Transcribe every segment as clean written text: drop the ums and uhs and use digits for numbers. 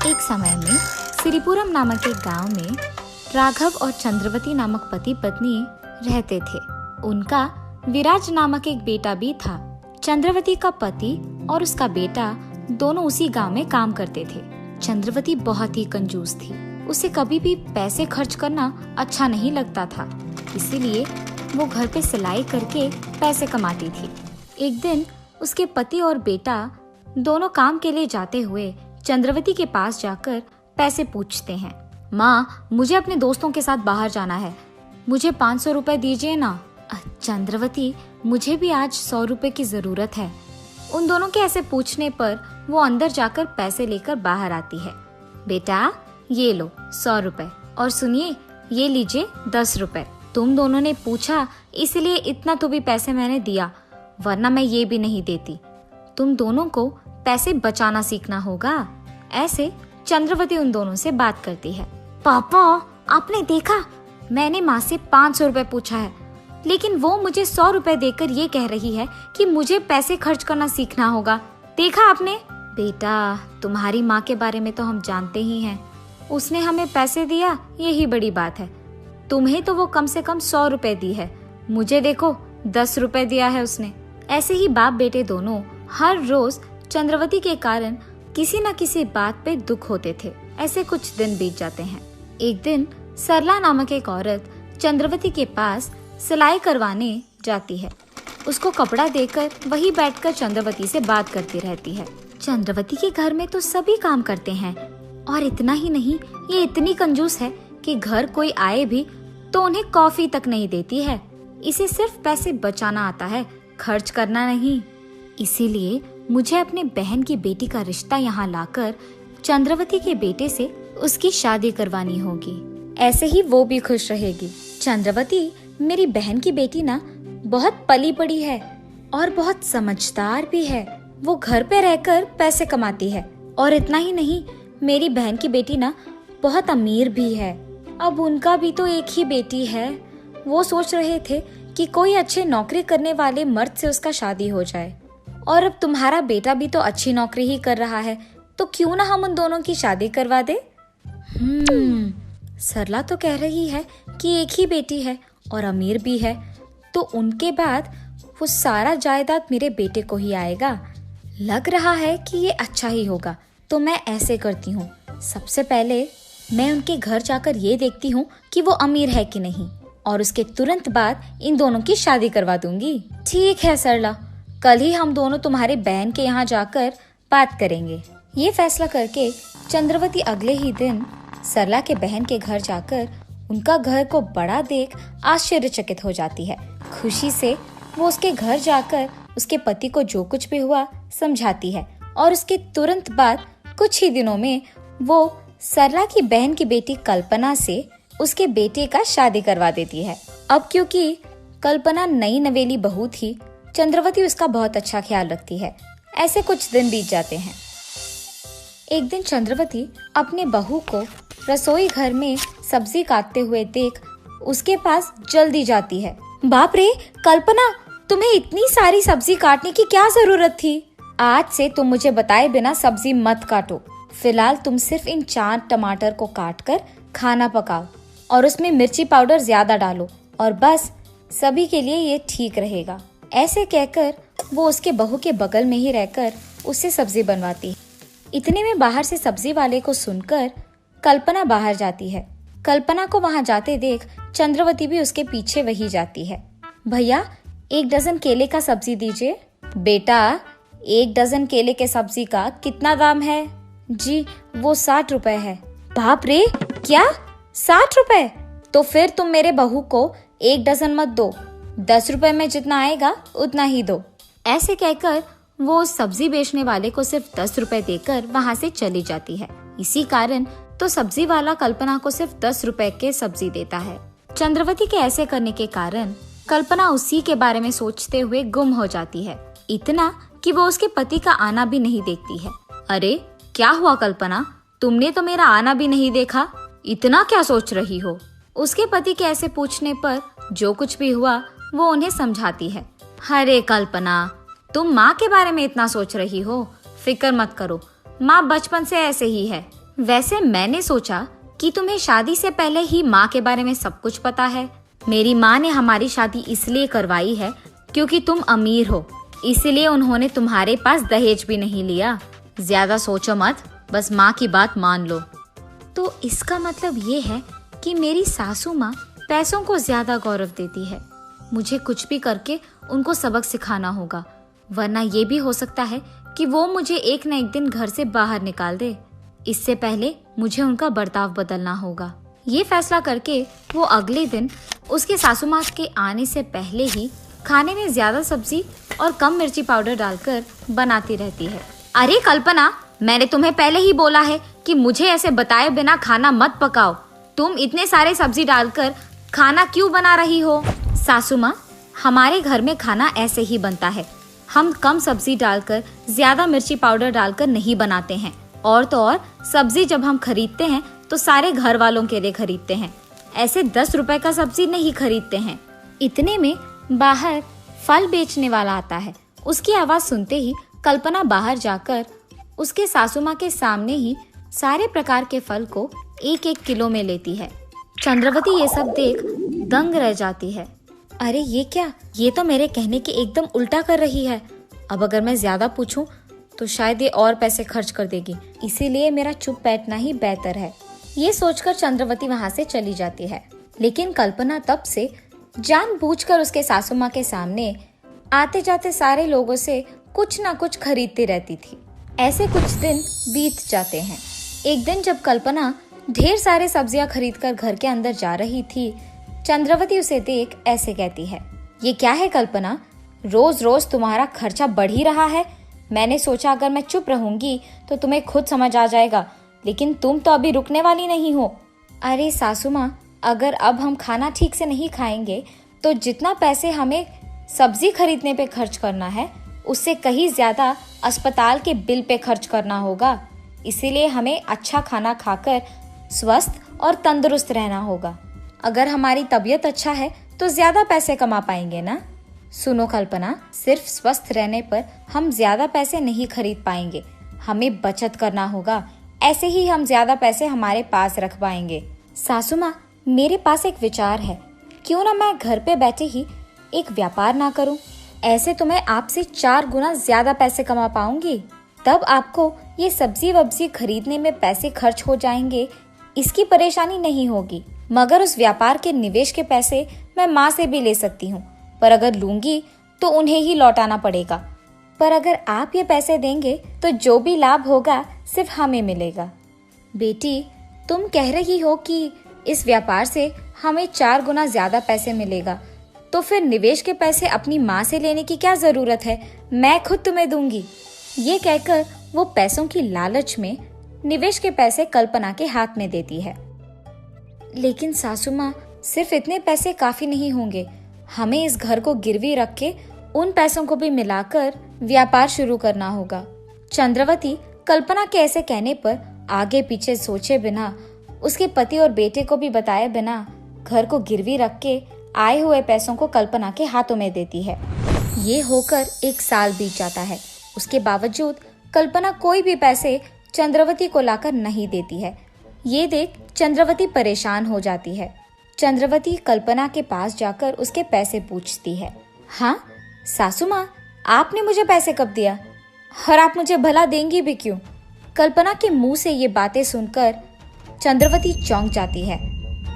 एक समय में सिरिपुरम नामक एक गांव में राघव और चंद्रवती नामक पति पत्नी रहते थे। उनका विराज नामक एक बेटा भी था। चंद्रवती का पति और उसका बेटा दोनों उसी गांव में काम करते थे। चंद्रवती बहुत ही कंजूस थी। उसे कभी भी पैसे खर्च करना अच्छा नहीं लगता था, इसीलिए वो घर पे सिलाई करके पैसे कमाती थी। एक दिन उसके पति और बेटा दोनों काम के लिए जाते हुए चंद्रवती के पास जाकर पैसे पूछते हैं। माँ, मुझे अपने दोस्तों के साथ बाहर जाना है, मुझे 500 रुपए दीजिए ना। चंद्रवती, मुझे भी आज 100 रुपए की जरूरत है। उन दोनों के ऐसे पूछने पर वो अंदर जाकर पैसे लेकर बाहर आती है। बेटा, ये लो 100 रुपए, और सुनिए, ये लीजिए 10 रुपए। तुम दोनों ने पूछा इसलिए इतना तो भी पैसे मैंने दिया, वरना मैं ये भी नहीं देती। तुम दोनों को पैसे बचाना सीखना होगा। ऐसे चंद्रवती उन दोनों से बात करती है। पापा, आपने देखा, मैंने माँ से 500 रुपए पूछा है, लेकिन वो मुझे 100 रुपए देकर ये कह रही है कि मुझे पैसे खर्च करना सीखना होगा। देखा आपने? बेटा, तुम्हारी माँ के बारे में तो हम जानते ही हैं। उसने हमें पैसे दिया, यही बड़ी बात है। तुम्हें तो वो कम से कम 100 रुपए दी है, मुझे देखो 10 रुपए दिया है उसने। ऐसे ही बाप बेटे दोनों हर रोज चंद्रवती के कारण किसी न किसी बात पे दुख होते थे। ऐसे कुछ दिन बीत जाते हैं। एक दिन सरला नामक एक औरत चंद्रवती के पास सिलाई करवाने जाती है। उसको कपड़ा देकर वही बैठकर चंद्रवती से बात करती रहती है। चंद्रवती के घर में तो सभी काम करते हैं, और इतना ही नहीं, ये इतनी कंजूस है कि घर कोई आए भी तो उन्हें कॉफी तक नहीं देती है। इसे सिर्फ पैसे बचाना आता है, खर्च करना नहीं। इसीलिए मुझे अपने बहन की बेटी का रिश्ता यहाँ लाकर चंद्रवती के बेटे से उसकी शादी करवानी होगी। ऐसे ही वो भी खुश रहेगी। चंद्रवती, मेरी बहन की बेटी ना बहुत पली पड़ी है और बहुत समझदार भी है। वो घर पे रहकर पैसे कमाती है, और इतना ही नहीं, मेरी बहन की बेटी ना बहुत अमीर भी है। अब उनका भी तो एक ही बेटी है। वो सोच रहे थे कि कोई अच्छे नौकरी करने वाले मर्द से उसका शादी हो जाए, और अब तुम्हारा बेटा भी तो अच्छी नौकरी ही कर रहा है, तो क्यों ना हम उन दोनों की शादी करवा दे। सरला तो कह रही है कि एक ही बेटी है और अमीर भी है, तो उनके बाद वो सारा जायदाद मेरे बेटे को ही आएगा। लग रहा है कि ये अच्छा ही होगा। तो मैं ऐसे करती हूँ, सबसे पहले मैं उनके घर जाकर ये देखती हूँ कि वो अमीर है कि नहीं, और उसके तुरंत बाद इन दोनों की शादी करवा दूंगी। ठीक है सरला, कल ही हम दोनों तुम्हारे बहन के यहाँ जाकर बात करेंगे। ये फैसला करके चंद्रवती अगले ही दिन सरला के बहन के घर जाकर उनका घर को बड़ा देख आश्चर्यचकित हो जाती है। खुशी से वो उसके घर जाकर उसके पति को जो कुछ भी हुआ समझाती है, और उसके तुरंत बाद कुछ ही दिनों में वो सरला की बहन की बेटी कल्पना से उसके बेटे का शादी करवा देती है। अब क्योंकि कल्पना नई नवेली बहू थी, चंद्रवती उसका बहुत अच्छा ख्याल रखती है। ऐसे कुछ दिन बीत जाते हैं। एक दिन चंद्रवती अपने बहू को रसोई घर में सब्जी काटते हुए देख उसके पास जल्दी जाती है। बाप रे कल्पना, तुम्हें इतनी सारी सब्जी काटने की क्या जरूरत थी? आज से तुम मुझे बताए बिना सब्जी मत काटो। फिलहाल तुम सिर्फ इन 4 टमाटर को काटकर खाना पकाओ, और उसमें मिर्ची पाउडर ज्यादा डालो, और बस सभी के लिए ये ठीक रहेगा। ऐसे कहकर वो उसके बहू के बगल में ही रहकर उससे सब्जी बनवाती है। इतने में बाहर से सब्जी वाले को सुनकर कल्पना बाहर जाती है। कल्पना को वहां जाते देख चंद्रवती भी उसके पीछे वही जाती है। भैया, 1 डजन केले का सब्जी दीजिए। बेटा, 1 डजन केले के सब्जी का कितना दाम है? जी, वो 60 रुपए है। बाप रे, क्या 60 रुपए? तो फिर तुम मेरे बहू को 1 डजन मत दो, 10 रुपए में जितना आएगा उतना ही दो। ऐसे कहकर वो सब्जी बेचने वाले को सिर्फ 10 रुपए देकर वहाँ से चली जाती है। इसी कारण तो सब्जी वाला कल्पना को सिर्फ 10 रुपए के सब्जी देता है। चंद्रवती के ऐसे करने के कारण कल्पना उसी के बारे में सोचते हुए गुम हो जाती है, इतना कि वो उसके पति का आना भी नहीं देखती है। अरे क्या हुआ कल्पना, तुमने तो मेरा आना भी नहीं देखा, इतना क्या सोच रही हो? उसके पति के ऐसे पूछने पर जो कुछ भी हुआ वो उन्हें समझाती है। अरे कल्पना, तुम माँ के बारे में इतना सोच रही हो, फिक्र मत करो, माँ बचपन से ऐसे ही है, वैसे मैंने सोचा कि तुम्हें शादी से पहले ही माँ के बारे में सब कुछ पता है। मेरी माँ ने हमारी शादी इसलिए करवाई है क्योंकि तुम अमीर हो, इसलिए उन्होंने तुम्हारे पास दहेज भी नहीं लिया। ज्यादा सोचो मत, बस माँ की बात मान लो। तो इसका मतलब ये है कि मेरी सासू माँ पैसों को ज्यादा गौरव देती है। मुझे कुछ भी करके उनको सबक सिखाना होगा, वरना ये भी हो सकता है कि वो मुझे एक न एक दिन घर से बाहर निकाल दे। इससे पहले मुझे उनका बर्ताव बदलना होगा। ये फैसला करके वो अगले दिन उसके सासू माँ के आने से पहले ही खाने में ज्यादा सब्जी और कम मिर्ची पाउडर डालकर बनाती रहती है। अरे कल्पना, मैंने तुम्हें पहले ही बोला है कि मुझे ऐसे बताए बिना खाना मत पकाओ। तुम इतने सारे सब्जी डालकर खाना क्यों बना रही हो? सासू माँ, हमारे घर में खाना ऐसे ही बनता है। हम कम सब्जी डालकर ज्यादा मिर्ची पाउडर डालकर नहीं बनाते हैं। और तो और सब्जी जब हम खरीदते हैं तो सारे घर वालों के लिए खरीदते हैं, ऐसे 10 रुपए का सब्जी नहीं खरीदते हैं। इतने में बाहर फल बेचने वाला आता है। उसकी आवाज सुनते ही कल्पना बाहर जाकर उसके सासू माँ के सामने ही सारे प्रकार के फल को 1-1 किलो में लेती है। चंद्रवती ये सब देख दंग रह जाती है। अरे ये क्या, ये तो मेरे कहने के एकदम उल्टा कर रही है। अब अगर मैं ज्यादा पूछूं तो शायद ये और पैसे खर्च कर देगी, इसीलिए मेरा चुप बैठना ही बेहतर है। ये सोचकर चंद्रवती वहाँ से चली जाती है। लेकिन कल्पना तब से जानबूझकर उसके सासू माँ के सामने आते जाते सारे लोगों से कुछ ना कुछ खरीदती रहती थी। ऐसे कुछ दिन बीत जाते हैं। एक दिन जब कल्पना ढेर सारे सब्जियां खरीदकर घर के अंदर जा रही थी, चंद्रवती उसे देख ऐसे कहती है, ये क्या है कल्पना, रोज रोज तुम्हारा खर्चा बढ़ ही रहा है। मैंने सोचा अगर मैं चुप रहूंगी तो तुम्हें खुद समझ आ जाएगा, लेकिन तुम तो अभी रुकने वाली नहीं हो। अरे सासू माँ, अगर अब हम खाना ठीक से नहीं खाएंगे तो जितना पैसे हमें सब्जी खरीदने पे खर्च करना है उससे कहीं ज्यादा अस्पताल के बिल पे खर्च करना होगा। इसीलिए हमें अच्छा खाना खाकर स्वस्थ और तंदुरुस्त रहना होगा। अगर हमारी तबीयत अच्छा है तो ज्यादा पैसे कमा पाएंगे ना। सुनो कल्पना, सिर्फ स्वस्थ रहने पर हम ज्यादा पैसे नहीं खरीद पाएंगे, हमें बचत करना होगा। ऐसे ही हम ज्यादा पैसे हमारे पास रख पाएंगे। सासू माँ, मेरे पास एक विचार है, क्यों ना मैं घर पे बैठे ही एक व्यापार ना करूं? ऐसे तो मैं आपसे 4 गुना ज्यादा पैसे कमा पाऊंगी। तब आपको ये सब्जी वब्जी खरीदने में पैसे खर्च हो जाएंगे, इसकी परेशानी नहीं होगी। मगर उस व्यापार के निवेश के पैसे मैं माँ से भी ले सकती हूँ, पर अगर लूंगी तो उन्हें ही लौटाना पड़ेगा। पर अगर आप ये पैसे देंगे तो जो भी लाभ होगा सिर्फ हमें मिलेगा। बेटी, तुम कह रही हो कि इस व्यापार से हमें 4 गुना ज्यादा पैसे मिलेगा, तो फिर निवेश के पैसे अपनी माँ से लेने की क्या जरूरत है, मैं खुद तुम्हें दूंगी। ये कहकर वो पैसों की लालच में निवेश के पैसे कल्पना के हाथ में देती है। लेकिन सासू माँ, सिर्फ इतने पैसे काफी नहीं होंगे, हमें इस घर को गिरवी रख के उन पैसों को भी मिलाकर व्यापार शुरू करना होगा। चंद्रवती कल्पना के ऐसे कहने पर आगे पीछे सोचे बिना, उसके पति और बेटे को भी बताए बिना घर को गिरवी रख के आए हुए पैसों को कल्पना के हाथों में देती है। ये होकर 1 साल बीत जाता है। उसके बावजूद कल्पना कोई भी पैसे चंद्रवती को लाकर नहीं देती है। ये देख चंद्रवती परेशान हो जाती है। चंद्रवती कल्पना के पास जाकर उसके पैसे पूछती है। हाँ सासू माँ, आपने मुझे पैसे कब दिया, और आप मुझे भला देंगी भी क्यों? कल्पना के मुंह से ये बातें सुनकर चंद्रवती चौंक जाती है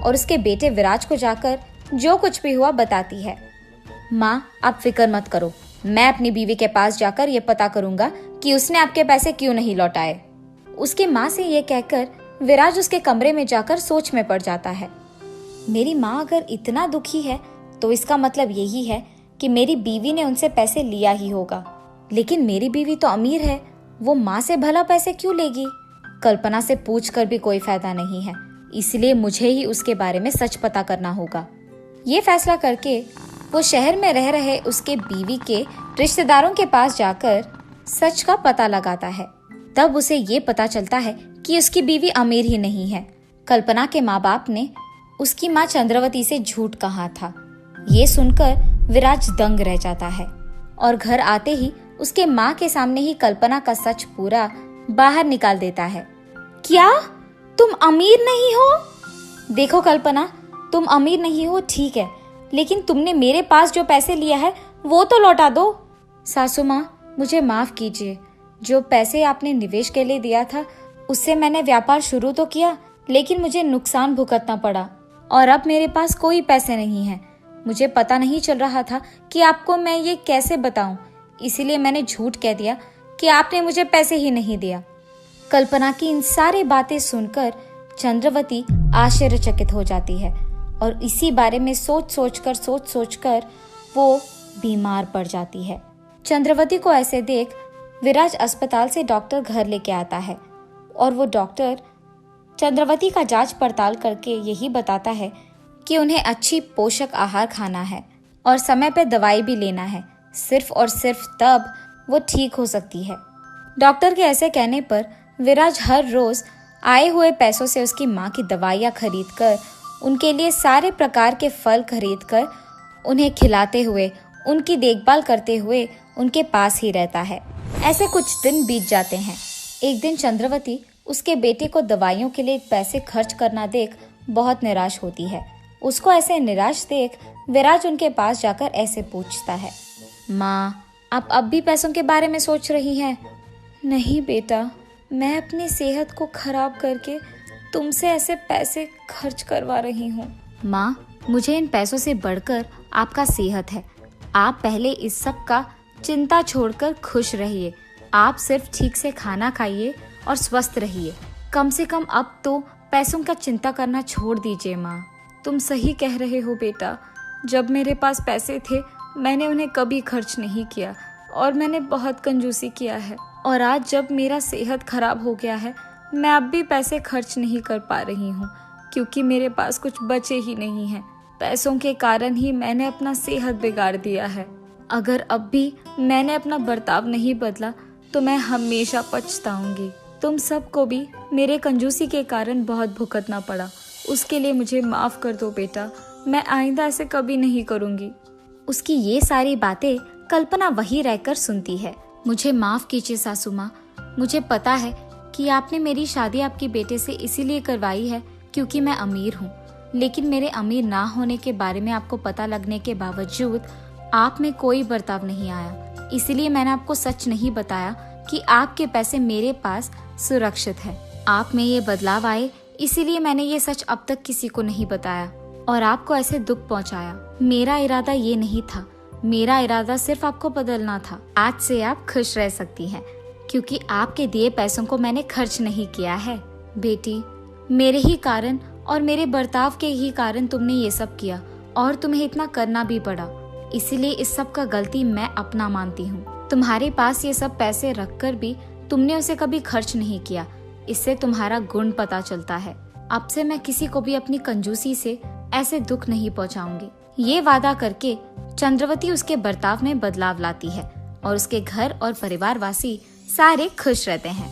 और उसके बेटे विराज को जाकर जो कुछ भी हुआ बताती है। माँ, आप फिक्र मत करो, मैं अपनी बीवी के पास जाकर ये पता करूंगा कि उसने आपके पैसे क्यों नहीं लौटाए। उसके माँ से ये कहकर विराज उसके कमरे में जाकर सोच में पड़ जाता है। मेरी माँ अगर इतना दुखी है तो इसका मतलब यही है कि मेरी बीवी ने उनसे पैसे लिया ही होगा। लेकिन मेरी बीवी तो अमीर है, वो माँ से भला पैसे क्यों लेगी? कल्पना से पूछकर भी कोई फायदा नहीं है, इसलिए मुझे ही उसके बारे में सच पता करना होगा। ये फैसला करके वो शहर में रह रहे उसके बीवी के रिश्तेदारों के पास जाकर सच का पता लगाता है। तब उसे ये पता चलता है कि उसकी बीवी अमीर ही नहीं है। कल्पना के माँ बाप ने उसकी माँ चंद्रवती से झूठ कहा था। ये सुनकर विराज दंग रह जाता है और घर आते ही उसके माँ के सामने ही कल्पना का सच पूरा बाहर निकाल देता है। क्या तुम अमीर नहीं हो? देखो कल्पना, तुम अमीर नहीं हो ठीक है, लेकिन तुमने मेरे पास जो पैसे लिया है वो तो लौटा दो। सासू माँ, मुझे माफ कीजिए। जो पैसे आपने निवेश के लिए दिया था उससे मैंने व्यापार शुरू तो किया, लेकिन मुझे नुकसान भुगतना पड़ा और अब मेरे पास कोई पैसे नहीं है। मुझे पता नहीं चल रहा था कि आपको मैं ये कैसे बताऊं, इसीलिए मैंने झूठ कह दिया कि आपने मुझे पैसे ही नहीं दिया। कल्पना की इन सारी बातें सुनकर चंद्रवती आश्चर्यचकित हो जाती है और इसी बारे में सोच सोचकर वो बीमार पड़ जाती है। चंद्रवती को ऐसे देख विराज अस्पताल से डॉक्टर घर लेके आता है और वो डॉक्टर चंद्रवती का जांच पड़ताल करके यही बताता है कि उन्हें अच्छी पोषक आहार खाना है और समय पर दवाई भी लेना है। सिर्फ और सिर्फ तब वो ठीक हो सकती है। डॉक्टर के ऐसे कहने पर विराज हर रोज आए हुए पैसों से उसकी माँ की दवाइयाँ खरीदकर, उनके लिए सारे प्रकार के फल खरीदकर उन्हें खिलाते हुए, उनकी देखभाल करते हुए उनके पास ही रहता है। ऐसे कुछ दिन बीत जाते हैं। एक दिन चंद्रवती उसके बेटे को दवाइयों के लिए पैसे खर्च करना देख बहुत निराश होती है। उसको ऐसे निराश देख विराज उनके पास जाकर ऐसे पूछता है, माँ, आप अब भी पैसों के बारे में सोच रही हैं? नहीं बेटा, मैं अपनी सेहत को खराब करके तुमसे ऐसे पैसे खर्च करवा रही हूँ। माँ, मुझे इन पैसों से बढ़कर आपका सेहत है। आप पहले इस सब का चिंता छोड़कर खुश रहिए। आप सिर्फ ठीक से खाना खाइए और स्वस्थ रहिए। कम से कम अब तो पैसों का चिंता करना छोड़ दीजिए। माँ, तुम सही कह रहे हो बेटा। जब मेरे पास पैसे थे मैंने उन्हें कभी खर्च नहीं किया और मैंने बहुत कंजूसी किया है, और आज जब मेरा सेहत खराब हो गया है मैं अब भी पैसे खर्च नहीं कर पा रही हूँ, क्योंकि मेरे पास कुछ बचे ही नहीं है। पैसों के कारण ही मैंने अपना सेहत बिगाड़ दिया है। अगर अब भी मैंने अपना बर्ताव नहीं बदला तो मैं हमेशा पछताऊंगी। तुम सबको भी मेरे कंजूसी के कारण बहुत भुगतना पड़ा, उसके लिए मुझे माफ कर दो बेटा। मैं आइंदा ऐसे कभी नहीं करूंगी। उसकी ये सारी बातें कल्पना वहीं रहकर सुनती है। मुझे माफ कीजिए सासू माँ, मुझे पता है कि आपने मेरी शादी आपके बेटे से इसीलिए करवाई है क्योंकि मैं अमीर हूँ, लेकिन मेरे अमीर ना होने के बारे में आपको पता लगने के बावजूद आप में कोई बर्ताव नहीं आया। इसीलिए मैंने आपको सच नहीं बताया कि आपके पैसे मेरे पास सुरक्षित है। आप में ये बदलाव आए इसीलिए मैंने ये सच अब तक किसी को नहीं बताया और आपको ऐसे दुख पहुंचाया। मेरा इरादा ये नहीं था। मेरा इरादा सिर्फ आपको बदलना था। आज से आप खुश रह सकती हैं क्योंकि आपके दिए पैसों को मैंने खर्च नहीं किया है। बेटी, मेरे ही कारण और मेरे बर्ताव के ही कारण तुमने ये सब किया और तुम्हें इतना करना भी पड़ा। इसीलिए इस सब का गलती मैं अपना मानती हूँ। तुम्हारे पास ये सब पैसे रखकर भी तुमने उसे कभी खर्च नहीं किया। इससे तुम्हारा गुण पता चलता है। अब से मैं किसी को भी अपनी कंजूसी से ऐसे दुख नहीं पहुँचाऊंगी। ये वादा करके चंद्रवती उसके बर्ताव में बदलाव लाती है और उसके घर और परिवारवासी सारे खुश रहते हैं।